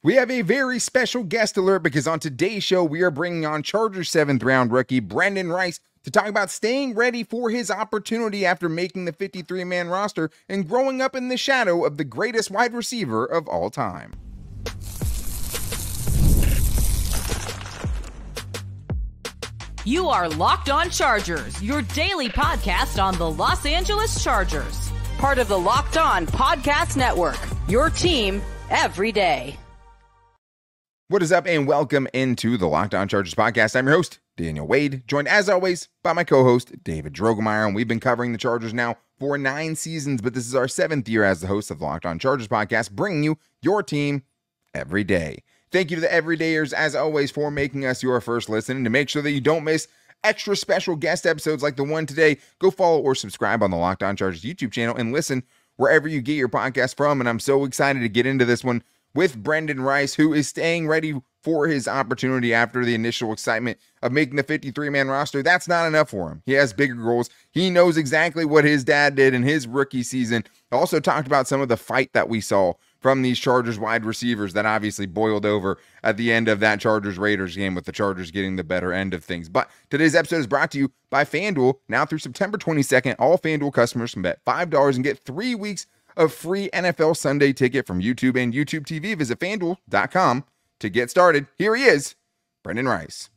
We have a very special guest alert because on today's show, we are bringing on Chargers 7th round rookie Brenden Rice to talk about staying ready for his opportunity after making the 53-man roster and growing up in the shadow of the greatest wide receiver of all time. You are Locked On Chargers, your daily podcast on the Los Angeles Chargers. Part of the Locked On Podcast Network, your team every day. What is up, and welcome into the Locked On Chargers podcast. I'm your host, Daniel Wade, joined as always by my co-host, David Drogemeyer, and we've been covering the Chargers now for 9 seasons, but this is our 7th year as the host of the Locked On Chargers podcast, bringing you your team every day. Thank you to the everydayers, as always, for making us your first listen. And to make sure that you don't miss extra special guest episodes like the one today, go follow or subscribe on the Locked On Chargers YouTube channel and listen wherever you get your podcast from. And I'm so excited to get into this one with Brenden Rice, who is staying ready for his opportunity after the initial excitement of making the 53-man roster. That's not enough for him. He has bigger goals. He knows exactly what his dad did in his rookie season. Also talked about some of the fight that we saw from these Chargers wide receivers that obviously boiled over at the end of that Chargers-Raiders game with the Chargers getting the better end of things. But today's episode is brought to you by FanDuel. Now through September 22nd, all FanDuel customers can bet $5 and get 3 weeks of free NFL Sunday ticket from YouTube and YouTube TV. Visit FanDuel.com to get started. Here he is, Brenden Rice.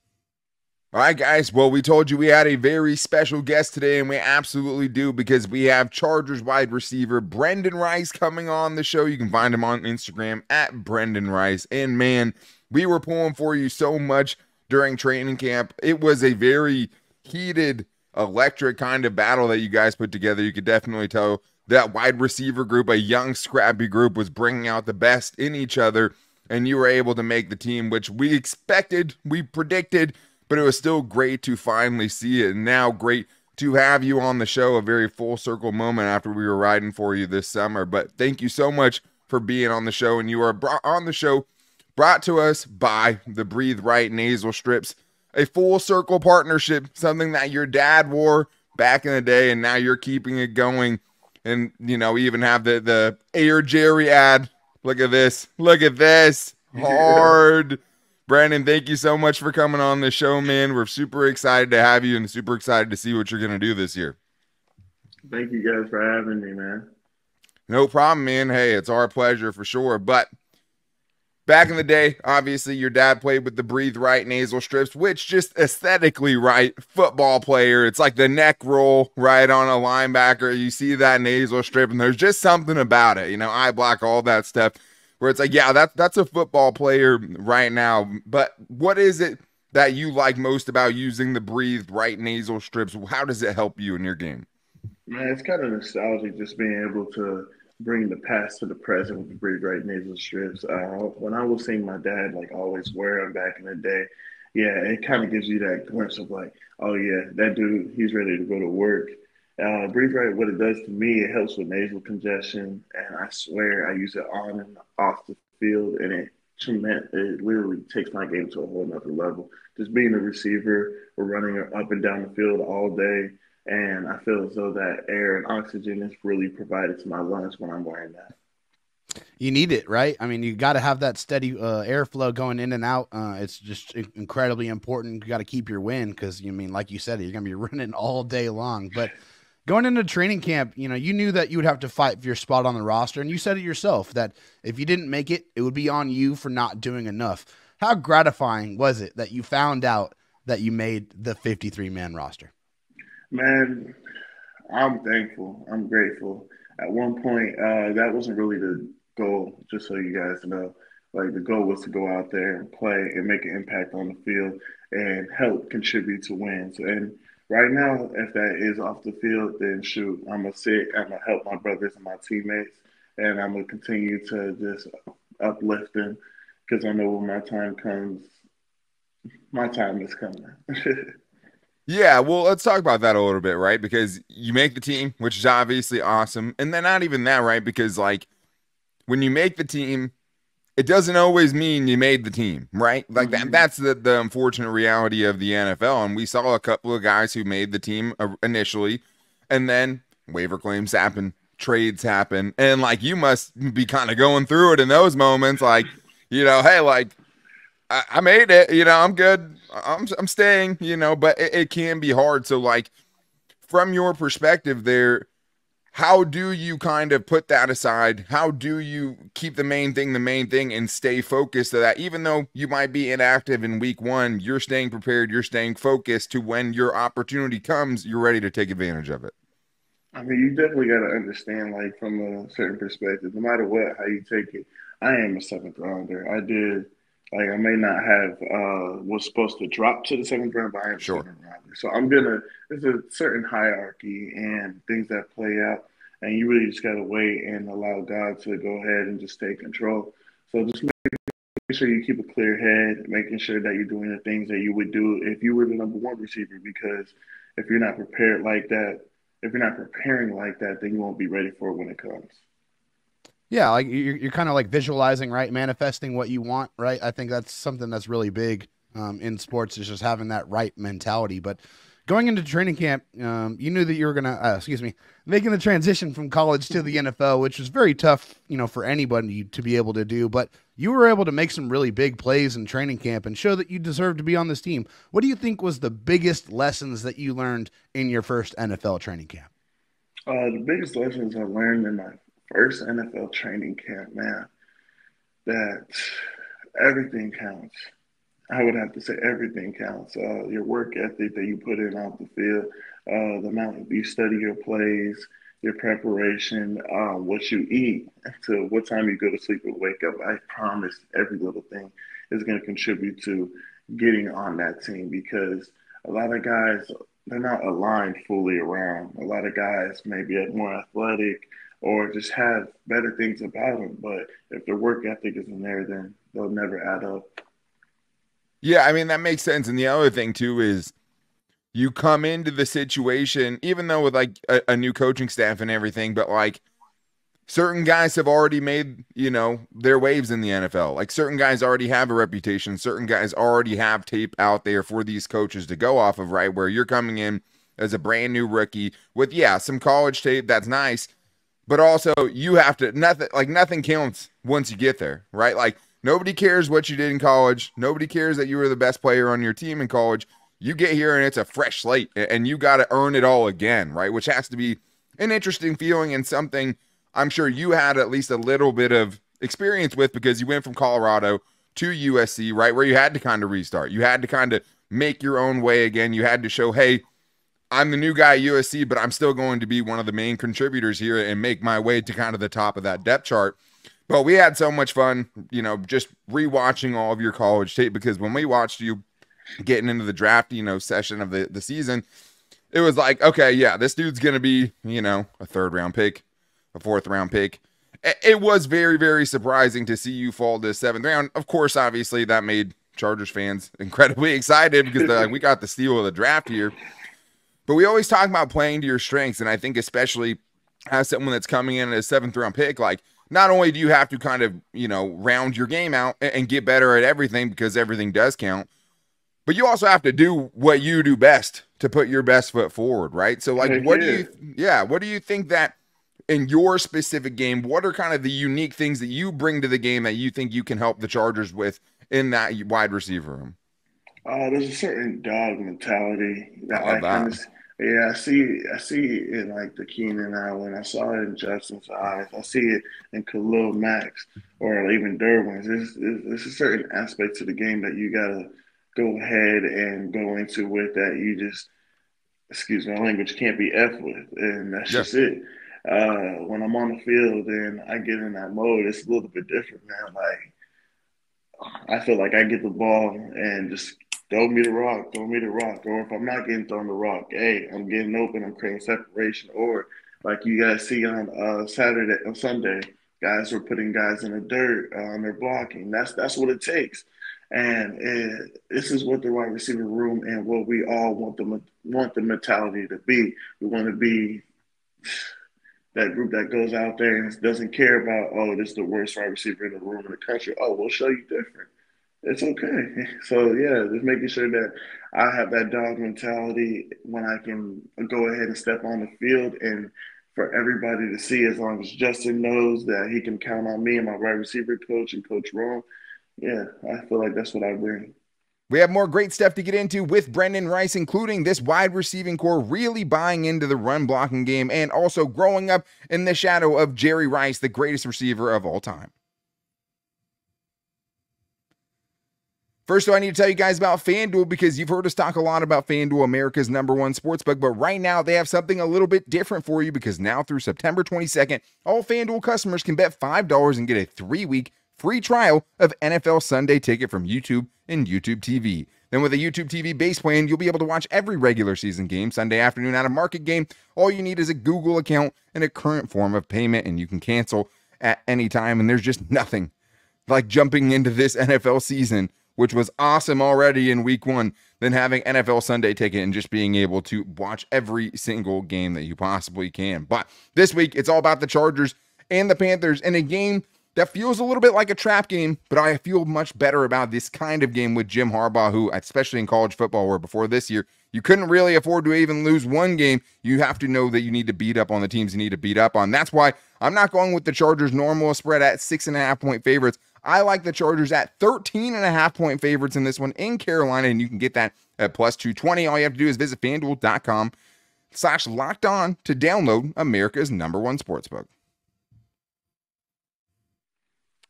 All right, guys. Well, we told you we had a very special guest today, and we absolutely do, because we have Chargers wide receiver Brenden Rice coming on the show. You can find him on Instagram at Brenden Rice. And man, we were pulling for you so much during training camp. It was a very heated, electric kind of battle that you guys put together. You could definitely tell that wide receiver group, a young, scrappy group, was bringing out the best in each other, and you were able to make the team, which we expected, we predicted, but it was still great to finally see it. And now great to have you on the show, a very full circle moment after we were riding for you this summer. But thank you so much for being on the show, and you are on the show brought to us by the Breathe Right nasal strips, a full circle partnership, something that your dad wore back in the day, and now you're keeping it going. And, you know, we even have the Air Jerry ad. Look at this. Look at this. Hard. Brenden, thank you so much for coming on the show, man. We're super excited to have you and super excited to see what you're going to do this year. Thank you guys for having me, man. No problem, man. Hey, it's our pleasure for sure. But back in the day, obviously, your dad played with the Breathe Right nasal strips, which just aesthetically right, football player. It's like the neck roll right on a linebacker. You see that nasal strip, and there's just something about it. You know, eye block, all that stuff, where it's like, yeah, that's a football player right now. But what is it that you like most about using the Breathe Right nasal strips? How does it help you in your game? Man, it's kind of nostalgic just being able to bring the past to the present with the Breathe Right nasal strips. When I was seeing my dad always wear them back in the day, yeah, it kind of gives you that glimpse of oh yeah, that dude, he's ready to go to work. Breathe Right, what it does to me, it helps with nasal congestion, and I swear I use it on and off the field, and it literally takes my game to a whole nother level. Just being a receiver, we're running up and down the field all day, and I feel as though that air and oxygen is really provided to my lungs when I'm wearing that. You need it, right? I mean, you got to have that steady airflow going in and out. It's just incredibly important. You got to keep your wind because, like you said, you're going to be running all day long. But going into training camp, you knew that you would have to fight for your spot on the roster. And you said it yourself that if you didn't make it, it would be on you for not doing enough. How gratifying was it that you found out that you made the 53-man roster? Man, I'm thankful. I'm grateful. At one point, that wasn't really the goal, just so you guys know. The goal was to go out there and play and make an impact on the field and help contribute to wins. And right now, if that is off the field, then shoot, I'm going to sit, I'm going to help my brothers and my teammates, and I'm going to continue to just uplift them because I know when my time comes, my time is coming. Yeah, well, let's talk about that a little bit, right? Because you make the team, which is obviously awesome. And then not even that, right? Because, when you make the team, it doesn't always mean you made the team, right? That's the unfortunate reality of the NFL. And we saw a couple of guys who made the team initially, and then waiver claims happen, trades happen. And, you must be kind of going through it in those moments, hey, like I made it, I'm good. I'm staying, but it can be hard. So like from your perspective there, how do you kind of put that aside? How do you keep the main thing and stay focused to that? Even though you might be inactive in week one, you're staying prepared, you're staying focused to when your opportunity comes, you're ready to take advantage of it. I mean, you definitely got to understand, like, from a certain perspective, no matter what, how you take it. I am a seventh rounder. I did, like, I may not have was supposed to drop to the seventh round, but I am a Sure. seventh rounder. So there's a certain hierarchy and things that play out, and you really just got to wait and allow God to go ahead and just take control. So just make sure you keep a clear head, making sure that you're doing the things that you would do if you were the number one receiver, because if you're not prepared like that, if you're not preparing like that, then you won't be ready for it when it comes. Yeah, like you're kind of like visualizing, right? Manifesting what you want, right? I think that's something that's really big in sports, is just having that right mentality. But going into training camp, you knew that you were gonna, making the transition from college to the NFL, which was very tough, for anybody to be able to do. But you were able to make some really big plays in training camp and show that you deserve to be on this team. What do you think was the biggest lessons that you learned in your first NFL training camp? The biggest lessons I learned in my first NFL training camp, man, that everything counts. I would have to say everything counts. Your work ethic that you put in off the field, the amount you study your plays, your preparation, what you eat, to what time you go to sleep or wake up. I promise every little thing is going to contribute to getting on that team, because a lot of guys, they're not aligned fully around. A lot of guys may be more athletic or just have better things about them, but if their work ethic isn't there, then they'll never add up. Yeah, I mean, that makes sense. And the other thing too is you come into the situation, even though with like a new coaching staff and everything, but like certain guys have already made, their waves in the NFL. Like certain guys already have a reputation. Certain guys already have tape out there for these coaches to go off of, right? Where you're coming in as a brand new rookie with, some college tape. That's nice. But also you have to, nothing counts once you get there, right? Like nobody cares what you did in college. Nobody cares that you were the best player on your team in college. You get here and it's a fresh slate and you got to earn it all again, right? Which has to be an interesting feeling and something I'm sure you had at least a little bit of experience with, because you went from Colorado to USC, right? Where you had to kind of restart. You had to kind of make your own way again. You had to show, hey, I'm the new guy at USC, but I'm still going to be one of the main contributors here and make my way to kind of the top of that depth chart. But we had so much fun, just rewatching all of your college tape, because when we watched you getting into the draft, session of the season, it was like, okay, yeah, this dude's going to be, a third round pick, a fourth round pick. It was very, very surprising to see you fall to seventh round. Of course, obviously that made Chargers fans incredibly excited, because they're like, we got the steal of the draft here. But we always talk about playing to your strengths. And I think especially as someone that's coming in as a seventh round pick, like not only do you have to kind of, round your game out and get better at everything, because everything does count, but you also have to do what you do best to put your best foot forward, right? So like, what do you think that in your specific game, what are kind of the unique things that you bring to the game that you think you can help the Chargers with in that wide receiver room? There's a certain dog mentality that I love that. I see it in like the Keenan Allen. I saw it in Justin's eyes. I see it in Khalil Max or even Derwin's. There's a certain aspect to the game that you gotta go ahead and go into with that you just, excuse my language, can't be F with, and that's just it. When I'm on the field and I get in that mode, it's a little bit different, man. Like I feel like I get the ball and just throw me the rock, throw me the rock. Or if I'm not getting thrown the rock, hey, I'm getting open, I'm creating separation. Or like you guys see on Sunday, guys are putting guys in the dirt on their blocking. That's what it takes. And this is what the wide receiver room and what we all want the mentality to be. We want to be that group that goes out there and doesn't care about, oh, this is the worst wide receiver in the room in the country. Oh, we'll show you different. It's okay. So yeah, just making sure that I have that dog mentality when I can go ahead and step on the field, and for everybody to see, as long as Justin knows that he can count on me and my wide receiver coach and Coach Rome, Yeah, I feel like that's what I bring. We have more great stuff to get into with Brenden Rice, including this wide receiving core really buying into the run blocking game and also growing up in the shadow of Jerry Rice, the greatest receiver of all time. First, though, I need to tell you guys about FanDuel because you've heard us talk a lot about FanDuel, America's #1 sportsbook, but right now they have something a little bit different for you because now through September 22nd, all FanDuel customers can bet $5 and get a 3-week free trial of NFL Sunday Ticket from YouTube and YouTube TV. Then with a YouTube TV base plan, you'll be able to watch every regular season game, Sunday afternoon out of market game. All you need is a Google account and a current form of payment, and you can cancel at any time, and there's just nothing like jumping into this NFL season, which was awesome already in week 1, than having NFL Sunday Ticket and just being able to watch every single game that you possibly can. But this week, it's all about the Chargers and the Panthers in a game that feels a little bit like a trap game, but I feel much better about this kind of game with Jim Harbaugh, who, especially in college football, where before this year, you couldn't really afford to even lose one game. You have to know that you need to beat up on the teams you need to beat up on. That's why I'm not going with the Chargers' normal spread at 6.5-point favorites. I like the Chargers at 13.5-point favorites in this one in Carolina, and you can get that at plus 220. All you have to do is visit FanDuel.com/lockedon to download America's #1 sportsbook.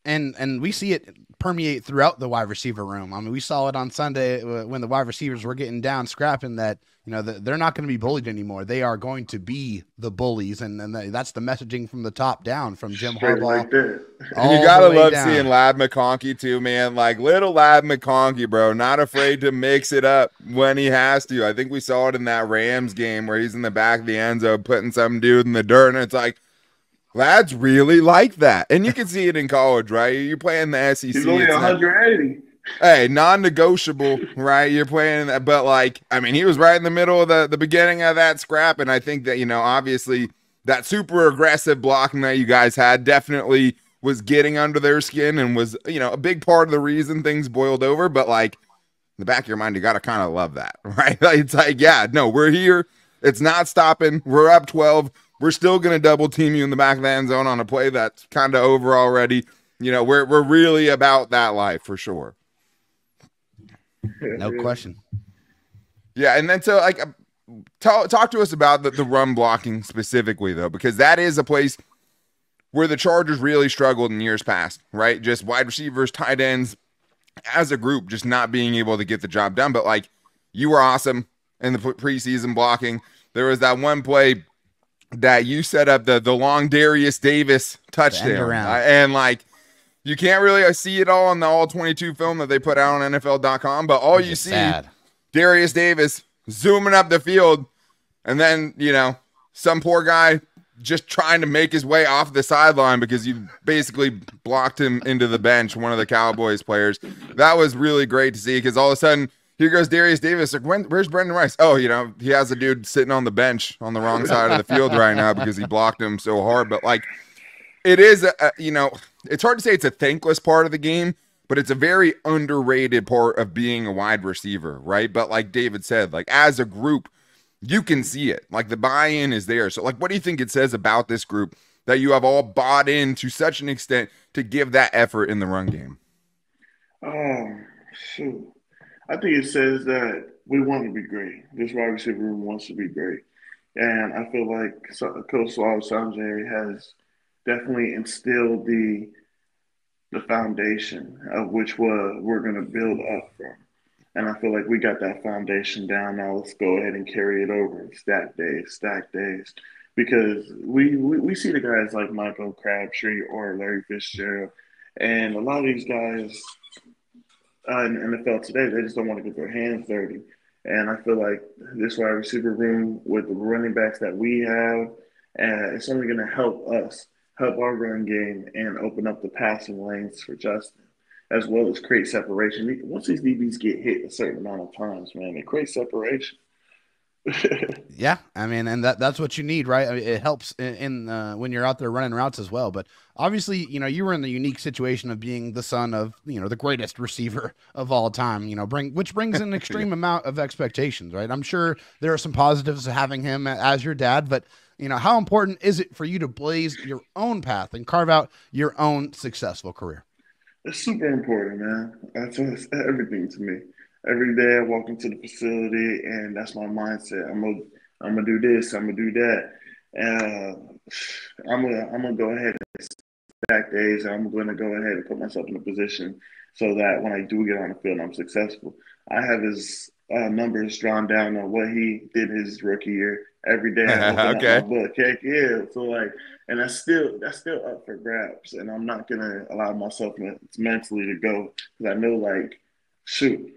And we see it permeate throughout the wide receiver room. I mean, we saw it on Sunday when the wide receivers were getting down, scrapping that, they're not going to be bullied anymore. They are going to be the bullies. And that's the messaging from the top down from Jim Harbaugh. And you got to love seeing Lab McConkey too, man. Like little Lab McConkey, bro, not afraid to mix it up when he has to. I think we saw it in that Rams game where he's in the back of the end zone putting some dude in the dirt, and it's like, lads really like that. And you can see it in college, right? You're playing the SEC. He's only 180. Hey, non-negotiable, right? You're playing that. But, he was right in the middle of the beginning of that scrap. And I think that, obviously that super aggressive blocking that you guys had definitely was getting under their skin and was, a big part of the reason things boiled over. But, in the back of your mind, you got to kind of love that, right? It's like, yeah, no, we're here. It's not stopping. We're up 12. We're still going to double team you in the back of the end zone on a play that's kind of over already. We're really about that life for sure. No question. Yeah, and then so talk to us about the run blocking specifically though, because that is a place where the Chargers really struggled in years past, right? Just wide receivers, tight ends, as a group, just not being able to get the job done. But you were awesome in the preseason blocking. There was that one play that you set up the long Darius Davis touchdown, and you can't really see it all on the all 22 film that they put out on NFL.com, but all you see, Darius Davis zooming up the field, and then some poor guy just trying to make his way off the sideline because you basically blocked him into the bench, one of the Cowboys players. That was really great to see because all of a sudden, here goes Darius Davis. Where's Brenden Rice? Oh, he has a dude sitting on the bench on the wrong side of the field right now because he blocked him so hard. But it is, it's hard to say it's a thankless part of the game, but it's a very underrated part of being a wide receiver, right? But like David said, as a group, you can see it. The buy-in is there. So what do you think it says about this group that you have all bought in to such an extent to give that effort in the run game? Oh, shoot. I think it says that we want to be great. This wide receiver room wants to be great. And I feel like Coach Suave Sanjay has definitely instilled the foundation of which we're going to build up from. And I feel like we got that foundation down. Now let's go ahead and carry it over. Stack days. Because we see the guys like Michael Crabtree or Larry Fitzgerald. And a lot of these guys – in the NFL today, they just don't want to get their hands dirty. And I feel like this wide receiver room with the running backs that we have, it's only going to help our run game and open up the passing lanes for Justin, as well as create separation. Once these DBs get hit a certain amount of times, man, it creates separation. Yeah, and that's what you need, right? It helps in when you're out there running routes as well. But obviously, you were in the unique situation of being the son of the greatest receiver of all time. Which brings an extreme amount of expectations, right? I'm sure there are some positives to having him as your dad, but how important is it for you to blaze your own path and carve out your own successful career? It's super important, man. That's everything to me. Every day I walk into the facility, and that's my mindset. I'm gonna do this. I'm gonna do that. I'm gonna go ahead and stack days, and I'm gonna go ahead and put myself in a position so that when I do get on the field, I'm successful. I have his numbers drawn down on what he did his rookie year. Every day I open up my Okay. book. Heck yeah! So like, and that's still up for grabs, and I'm not gonna allow myself mentally to go because I know like, shoot,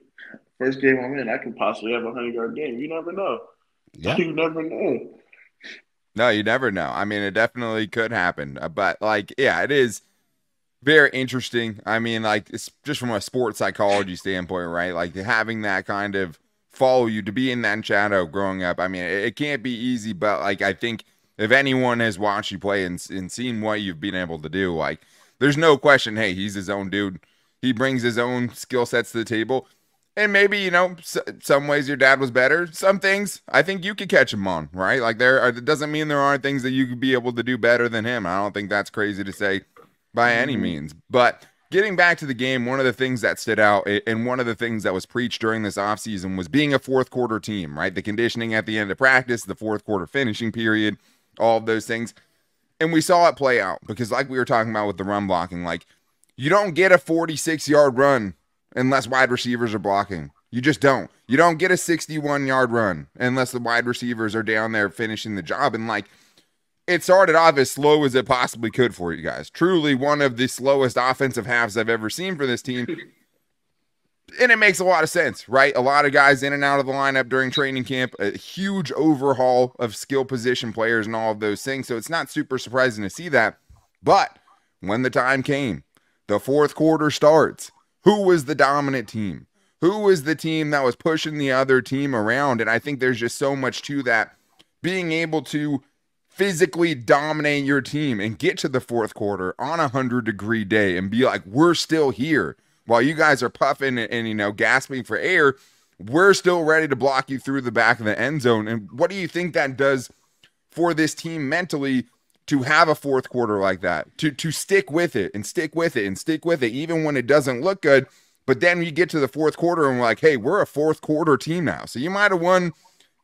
first game I'm in, I can possibly have a 100-yard game. You never know. Yeah. You never know. No, you never know. I mean, it definitely could happen. But like, yeah, it is very interesting. I mean, like, it's just from a sports psychology standpoint, right? Like having that kind of follow you to be in that shadow growing up. I mean, it can't be easy, but like, I think if anyone has watched you play and seen what you've been able to do, like, there's no question, hey, he's his own dude. He brings his own skill sets to the table. And maybe, some ways your dad was better. Some things I think you could catch him on, right? Like it doesn't mean there aren't things that you could be able to do better than him. I don't think that's crazy to say by any means. But getting back to the game, one of the things that stood out and one of the things that was preached during this offseason was being a fourth quarter team, right? The conditioning at the end of practice, the fourth quarter finishing period, all of those things. And we saw it play out because like we were talking about with the run blocking, like you don't get a 46-yard run unless wide receivers are blocking. You just don't. You don't get a 61-yard run unless the wide receivers are down there finishing the job. And like, it started off as slow as it possibly could for you guys. Truly one of the slowest offensive halves I've ever seen for this team. And it makes a lot of sense, right? A lot of guys in and out of the lineup during training camp, a huge overhaul of skill position players and all of those things. So it's not super surprising to see that. But when the time came, the fourth quarter starts. Who was the dominant team? Who was the team that was pushing the other team around? And I think there's just so much to that. Being able to physically dominate your team and get to the fourth quarter on a 100-degree day and be like, we're still here. While you guys are puffing and gasping for air, we're still ready to block you through the back of the end zone. And what do you think that does for this team mentally to have a fourth quarter like that, to stick with it and stick with it and stick with it, even when it doesn't look good? But then you get to the fourth quarter and we're like, hey, we're a fourth quarter team now. So you might have won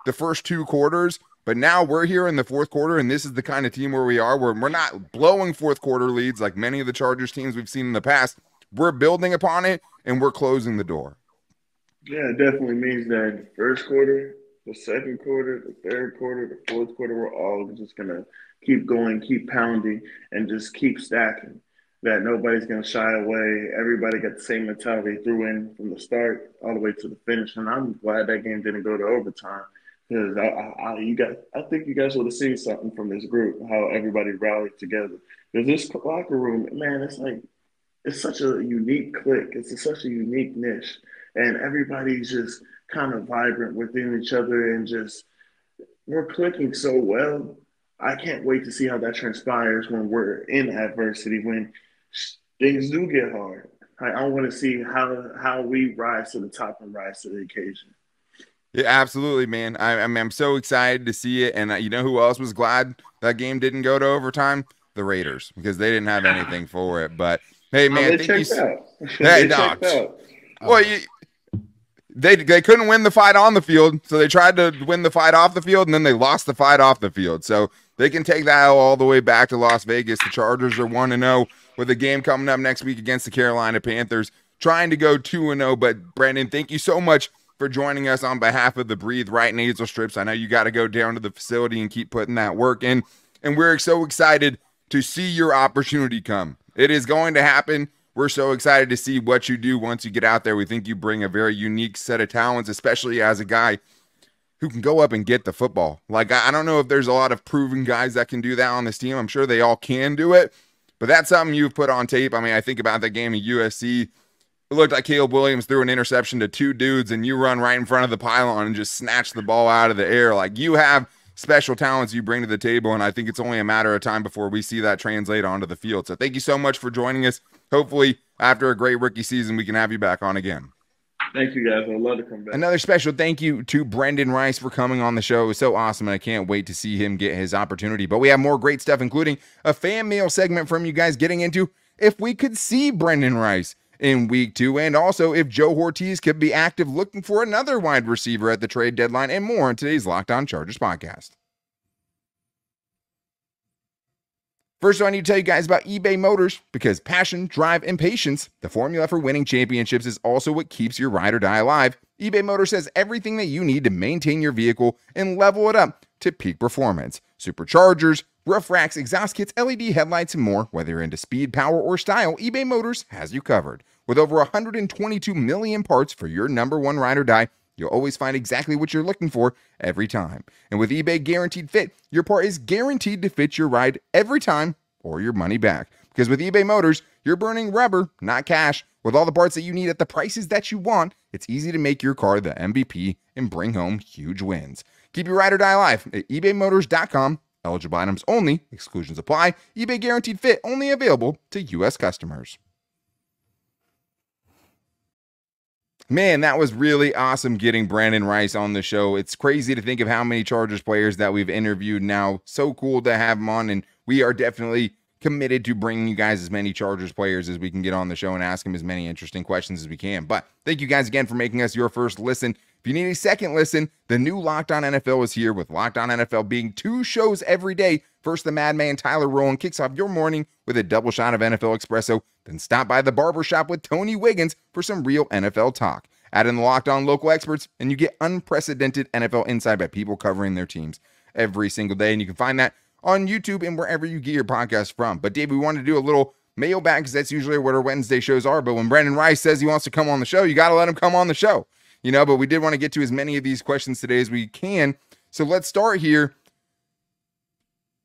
the first two quarters, but now we're here in the fourth quarter, and this is the kind of team where we are, where we're not blowing fourth quarter leads like many of the Chargers teams we've seen in the past. We're building upon it, and we're closing the door. Yeah, it definitely means that the first quarter, the second quarter, the third quarter, the fourth quarter, we're all just going to keep going, keep pounding, and just keep stacking. That nobody's going to shy away. Everybody got the same mentality threw in from the start all the way to the finish. And I'm glad that game didn't go to overtime because I think you guys would have seen something from this group, how everybody rallied together. Because this locker room, man, it's such a unique clique. It's such a unique niche. And everybody's just kind of vibrant within each other and just we're clicking so well. I can't wait to see how that transpires when we're in adversity, when things do get hard. I want to see how we rise to the top and rise to the occasion. Yeah, absolutely, man. I'm so excited to see it. And you know who else was glad that game didn't go to overtime? The Raiders, because they didn't have anything for it. But hey, man, they checked out. They checked out. Well, they couldn't win the fight on the field, so they tried to win the fight off the field, and then they lost the fight off the field. So they can take that all the way back to Las Vegas. The Chargers are 1-0 with a game coming up next week against the Carolina Panthers, trying to go 2-0. But Brenden, thank you so much for joining us on behalf of the Breathe Right nasal strips. I know you got to go down to the facility and keep putting that work in, and we're so excited to see your opportunity come. It is going to happen. We're so excited to see what you do once you get out there. We think you bring a very unique set of talents, especially as a guy who can go up and get the football. Like, I don't know if there's a lot of proven guys that can do that on this team. I'm sure they all can do it, but that's something you've put on tape. I mean, I think about that game at USC. It looked like Caleb Williams threw an interception to two dudes, and you run right in front of the pylon and just snatch the ball out of the air. Like, you have special talents you bring to the table, and I think it's only a matter of time before we see that translate onto the field. So thank you so much for joining us. Hopefully, after a great rookie season, we can have you back on again. Thank you, guys. I'd love to come back. Another special thank you to Brenden Rice for coming on the show. It was so awesome, and I can't wait to see him get his opportunity. But we have more great stuff, including a fan mail segment from you guys getting into if we could see Brenden Rice in week 2, and also if Joe Ortiz could be active looking for another wide receiver at the trade deadline, and more on today's Locked On Chargers podcast. First, I need to tell you guys about eBay Motors, because passion, drive, and patience, the formula for winning championships, is also what keeps your ride or die alive. eBay Motors has everything that you need to maintain your vehicle and level it up to peak performance. Superchargers, roof racks, exhaust kits, LED headlights, and more. Whether you're into speed, power, or style, eBay Motors has you covered. With over 122 million parts for your number one ride or die, you'll always find exactly what you're looking for every time. And with eBay Guaranteed Fit, your part is guaranteed to fit your ride every time or your money back. Because with eBay Motors, you're burning rubber, not cash. With all the parts that you need at the prices that you want, it's easy to make your car the MVP and bring home huge wins. Keep your ride or die alive at ebaymotors.com. Eligible items only. Exclusions apply. eBay Guaranteed Fit only available to U.S. customers. Man, that was really awesome getting Brenden Rice on the show. It's crazy to think of how many Chargers players that we've interviewed now. So cool to have him on, and we are definitely committed to bringing you guys as many Chargers players as we can get on the show and ask them as many interesting questions as we can. But thank you guys again for making us your first listen. If you need a second listen, the new Locked On NFL is here, with Locked On NFL being 2 shows every day. First, the madman Tyler Rowland kicks off your morning with a double shot of NFL espresso. Then stop by the barbershop with Tony Wiggins for some real NFL talk. Add in the Locked On local experts, and you get unprecedented NFL insight by people covering their teams every single day. And you can find that on YouTube and wherever you get your podcast from. But Dave, we wanted to do a little mailbag, because that's usually what our Wednesday shows are. But when Brenden Rice says he wants to come on the show, you got to let him come on the show. You know, but we did want to get to as many of these questions today as we can. So let's start here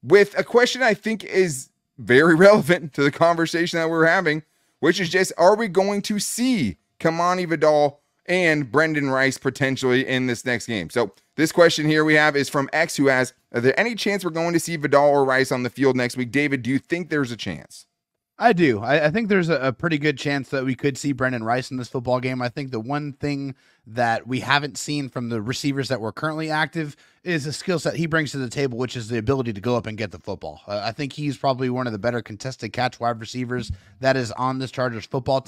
with a question I think is very relevant to the conversation that we're having, which is just, are we going to see Kamani Vidal and Brenden Rice potentially in this next game? So this question here we have is from X, who asks, are there any chance we're going to see Vidal or Rice on the field next week? David, do you think there's a chance? I do. I think there's a pretty good chance that we could see Brenden Rice in this football game. I think the one thing that we haven't seen from the receivers that were currently active is the skill set he brings to the table, which is the ability to go up and get the football. I think he's probably one of the better contested catch wide receivers that is on this Chargers football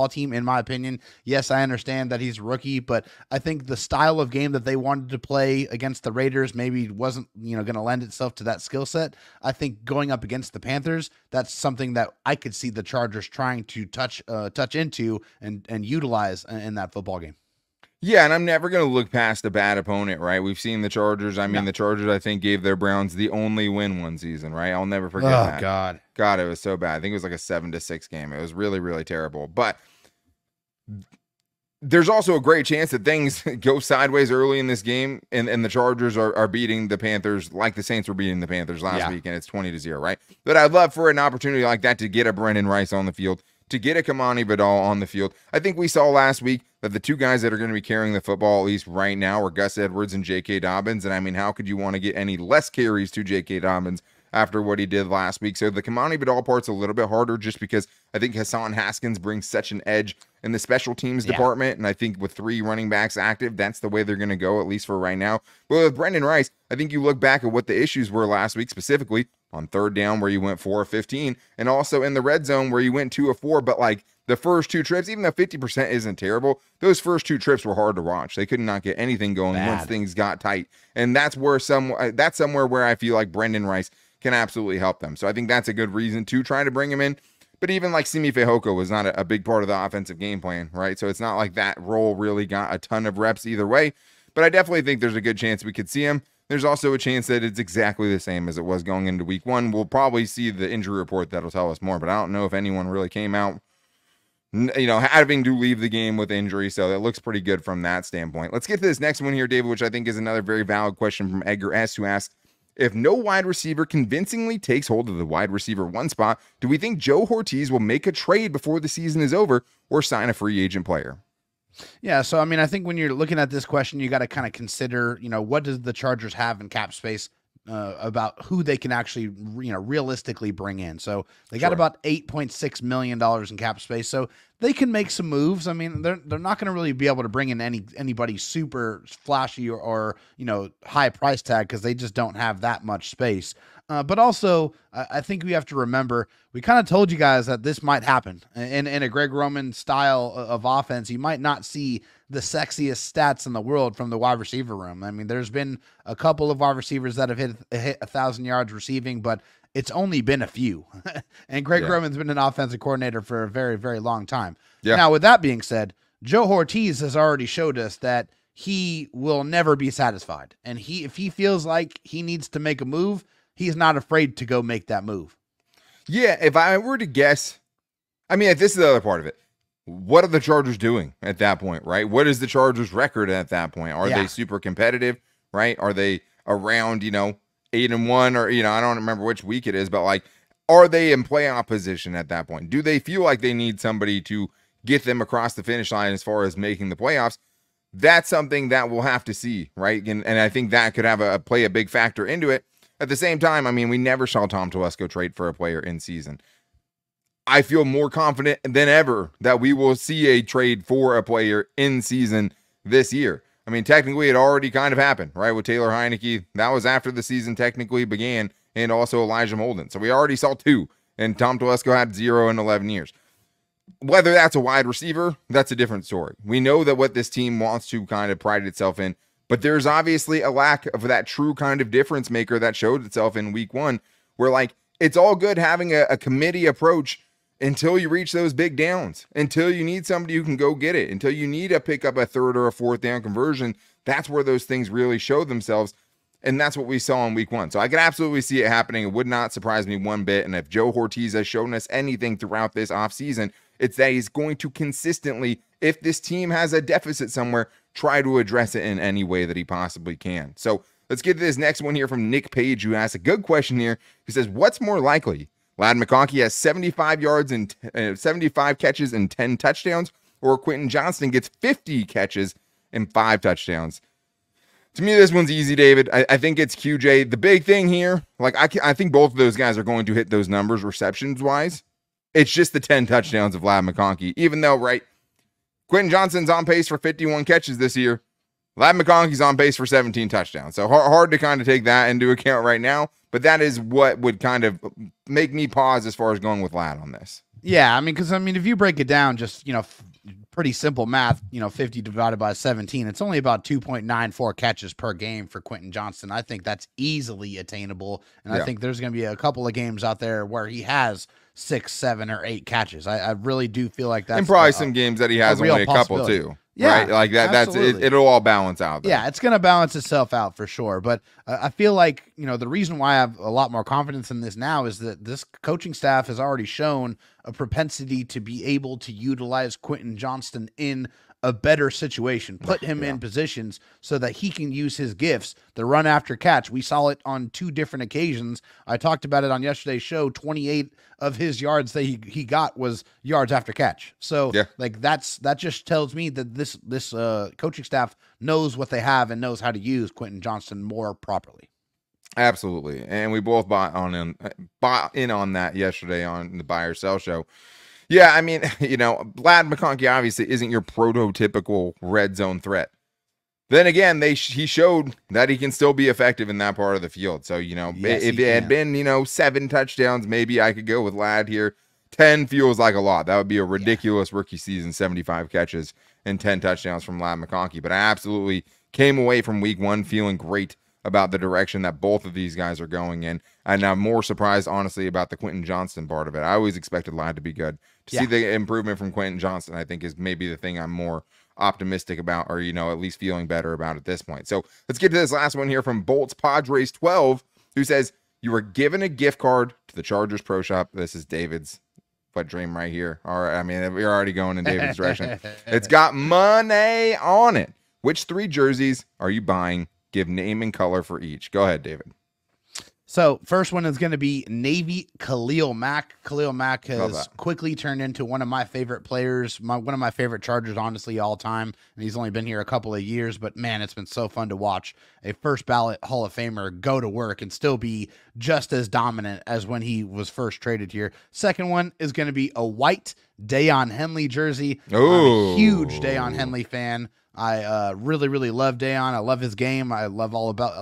team, in my opinion. Yes, I understand that he's a rookie, but I think the style of game that they wanted to play against the Raiders maybe wasn't, going to lend itself to that skill set. I think going up against the Panthers, that's something that I could see the Chargers trying to touch into and utilize in that football game. Yeah, and I'm never going to look past a bad opponent, right? We've seen the Chargers. I mean, the Chargers, I think, gave their Browns the only win one season, right? I'll never forget that. God, it was so bad. I think it was like a 7-6 game. It was really, really terrible. But there's also a great chance that things go sideways early in this game, and the Chargers are beating the Panthers like the Saints were beating the Panthers last week, and it's 20-0, right? But I'd love for an opportunity like that to get a Brenden Rice on the field, to get a Kamani Vidal on the field. I think we saw last week that the two guys that are going to be carrying the football, at least right now, are Gus Edwards and J.K. Dobbins. And I mean, how could you want to get any less carries to J.K. Dobbins after what he did last week? So the Kamani Vidal part's a little bit harder, just because I think Hassan Haskins brings such an edge in the special teams department. And I think with 3 running backs active, that's the way they're going to go, at least for right now. But with Brenden Rice, I think you look back at what the issues were last week, specifically on 3rd down where you went 4 of 15, and also in the red zone where you went 2 of 4. But like the first 2 trips, even though 50% isn't terrible, those first 2 trips were hard to watch. They could not get anything going once things got tight. And that's somewhere where I feel like Brenden Rice can absolutely help them. So I think that's a good reason to try to bring him in. But even like Simi Fehoko was not a big part of the offensive game plan, right? So it's not like that role really got a ton of reps either way. But I definitely think there's a good chance we could see him. There's also a chance that it's exactly the same as it was going into week 1. We'll probably see the injury report that'll tell us more, but I don't know if anyone really came out, having to leave the game with injury. So that looks pretty good from that standpoint. Let's get to this next one here, David, which I think is another very valid question from Edgar S., who asks, if no wide receiver convincingly takes hold of the wide receiver 1 spot, do we think Joe Ortiz will make a trade before the season is over or sign a free agent player? Yeah, so I mean, I think when you're looking at this question, you got to kind of consider, what does the Chargers have in cap space about who they can actually, realistically bring in. So they got about $8.6 million in cap space. So they can make some moves. I mean, they're not going to really be able to bring in anybody super flashy or high price tag because they just don't have that much space. But also, I think we have to remember, we kind of told you guys that this might happen. In a Greg Roman style of offense, you might not see the sexiest stats in the world from the wide receiver room. I mean, there's been a couple of wide receivers that have hit 1,000 yards receiving, but it's only been a few. And Greg Roman's been an offensive coordinator for a very, very long time. Yeah. Now, with that being said, Joe Ortiz has already showed us that he will never be satisfied. And if he feels like he needs to make a move, he's not afraid to go make that move. Yeah, if I were to guess, I mean, this is the other part of it. What are the Chargers doing at that point, right? What is the Chargers' record at that point? Are they super competitive, right? Are they around, 8-1 or, I don't remember which week it is, but like, are they in playoff position at that point? Do they feel like they need somebody to get them across the finish line as far as making the playoffs? That's something that we'll have to see, right? And I think that could have play a big factor into it. At the same time, I mean, we never saw Tom Telesco trade for a player in season. I feel more confident than ever that we will see a trade for a player in season this year. I mean, technically, it already kind of happened, right? With Taylor Heineke. That was after the season technically began, and also Elijah Molden. So we already saw 2, and Tom Telesco had 0 in 11 years. Whether that's a wide receiver, that's a different story. We know that what this team wants to kind of pride itself in, but there's obviously a lack of that true kind of difference maker that showed itself in week 1, where like, it's all good having a committee approach until you reach those big downs, until you need somebody who can go get it, until you need to pick up a 3rd or a 4th down conversion. That's where those things really show themselves. And that's what we saw in week 1. So I can absolutely see it happening. It would not surprise me one bit. And if Joe Ortiz has shown us anything throughout this offseason, it's that he's going to consistently, if this team has a deficit somewhere, try to address it in any way that he possibly can. So let's get to this next one here from Nick Page, who asked a good question here. He says, what's more likely? Ladd McConkey has 75 yards and 75 catches and 10 touchdowns, or Quentin Johnston gets 50 catches and 5 touchdowns. To me, this one's easy, David. I think it's QJ. The big thing here, like I think both of those guys are going to hit those numbers receptions-wise. It's just the 10 touchdowns of Ladd McConkey. Even though, right, Quentin Johnston's on pace for 51 catches this year. Ladd McConkey's on pace for 17 touchdowns. So hard to kind of take that into account right now. But that is what would kind of make me pause as far as going with Ladd on this. Yeah, because if you break it down, just, pretty simple math, 50 divided by 17, it's only about 2.94 catches per game for Quentin Johnston. I think that's easily attainable. And I think there's going to be a couple of games out there where he has 6, 7, or 8 catches. I really do feel like that's, and probably some games that he has only a couple too. Yeah, right? Like that. Absolutely. That's it. It'll all balance out. Though. Yeah, it's going to balance itself out for sure. But I feel like, the reason why I have a lot more confidence in this now is that this coaching staff has already shown a propensity to be able to utilize Quentin Johnston in a better situation, put him in positions so that he can use his gifts, the run after catch. We saw it on 2 different occasions. I talked about it on yesterday's show. 28 of his yards that he got was yards after catch. So that just tells me that this coaching staff knows what they have and knows how to use Quentin Johnston more properly. Absolutely. And we both bought in on that yesterday on the buy or sell show. Yeah, I mean, Ladd McConkey obviously isn't your prototypical red zone threat. Then again, he showed that he can still be effective in that part of the field. So, if it had been, 7 touchdowns, maybe I could go with Ladd here. 10 feels like a lot. That would be a ridiculous rookie season, 75 catches and 10 touchdowns from Ladd McConkey. But I absolutely came away from week 1 feeling great about the direction that both of these guys are going in. And I'm more surprised, honestly, about the Quentin Johnston part of it. I always expected Ladd to be good. To see the improvement from Quentin Johnston, I think, is maybe the thing I'm more optimistic about, or, at least feeling better about at this point. So let's get to this last one here from Bolts Padres 12, who says, you were given a gift card to the Chargers Pro Shop. This is David's wet dream right here. All right, I mean, we're already going in David's direction. It's got money on it. Which 3 jerseys are you buying? Give name and color for each. Go ahead, David. So first one is going to be Navy Khalil Mack. Khalil Mack has quickly turned into one of my favorite players, one of my favorite Chargers, honestly, all time. And he's only been here a couple of years, but man, it's been so fun to watch a first ballot Hall of Famer go to work and still be just as dominant as when he was first traded here. Second one is going to be a white Deion Henley jersey. I'm a huge Deion Henley fan. I really, really love Deion. I love his game. I love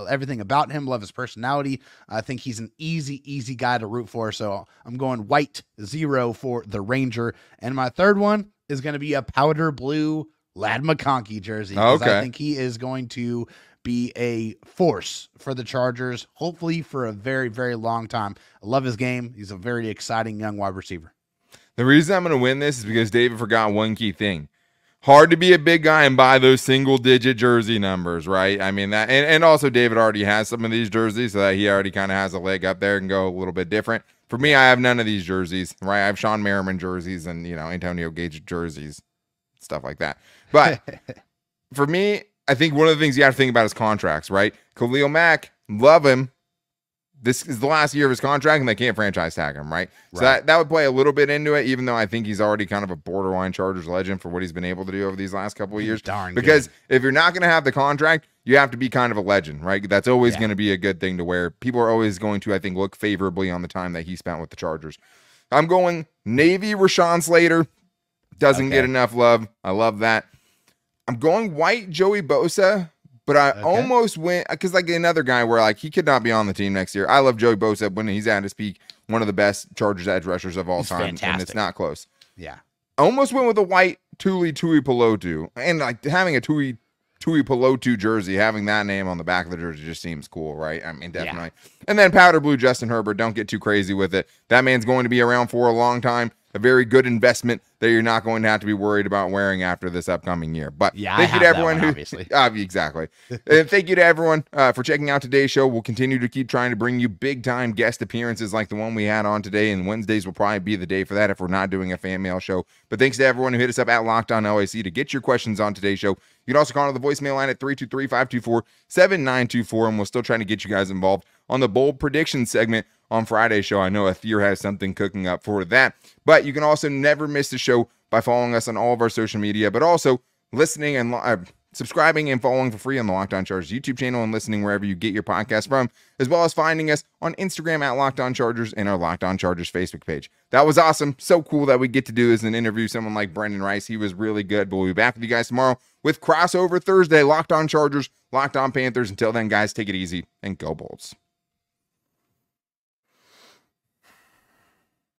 everything about him. Love his personality. I think he's an easy guy to root for. So I'm going white 0 for the Ranger. And my third one is going to be a powder blue Ladd McConkey jersey. Okay. I think he is going to be a force for the Chargers, hopefully for a very, very long time. I love his game. He's a very exciting young wide receiver. The reason I'm going to win this is because David forgot one key thing. Hard to be a big guy and buy those single-digit jersey numbers, right? I mean, that, and also David already has some of these jerseys, so that he already kind of has a leg up there and go a little bit different. For me, I have none of these jerseys, right? I have Sean Merriman jerseys and, Antonio Gage jerseys, stuff like that. But for me, I think one of the things you have to think about is contracts, right? Khalil Mack, love him. This is the last year of his contract, and they can't franchise tag him, right? So that would play a little bit into it, even though I think he's already kind of a borderline Chargers legend for what he's been able to do over these last couple of years. Because if you're not going to have the contract, you have to be kind of a legend, right? That's always going to be a good thing to wear. People are always going to, I think, look favorably on the time that he spent with the Chargers. I'm going Navy Rashawn Slater. Doesn't get enough love. I love that. I'm going white Joey Bosa. But I almost went, because like another guy where like he could not be on the team next year. I love Joey Bosa when he's at his peak, one of the best Chargers edge rushers of all time. Fantastic. And it's not close. Yeah. I almost went with a white Tuli Pelotu. And like having a Tuli Pelotu jersey, having that name on the back of the jersey just seems cool, right? I mean, definitely. Yeah. And then powder blue Justin Herbert, don't get too crazy with it. That man's going to be around for a long time. A very good investment that you're not going to have to be worried about wearing after this upcoming year. But thank you to everyone who obviously. Exactly. And thank you to everyone for checking out today's show. We'll continue to keep trying to bring you big time guest appearances like the one we had on today, and Wednesdays will probably be the day for that if we're not doing a fan mail show. But thanks to everyone who hit us up at Locked On LAC to get your questions on today's show. You can also call the voicemail line at 323-524-7924, and we're still trying to get you guys involved on the bold prediction segment on Friday's show. I know Athir has something cooking up for that, but you can also never miss the show by following us on all of our social media, but also listening and subscribing and following for free on the Locked On Chargers YouTube channel and listening wherever you get your podcast from, as well as finding us on Instagram at Locked On Chargers and our Locked On Chargers Facebook page. That was awesome. So cool that we get to do this and interview someone like Brenden Rice. He was really good, but we'll be back with you guys tomorrow with Crossover Thursday, Locked On Chargers, Locked On Panthers. Until then, guys, take it easy and go Bolts.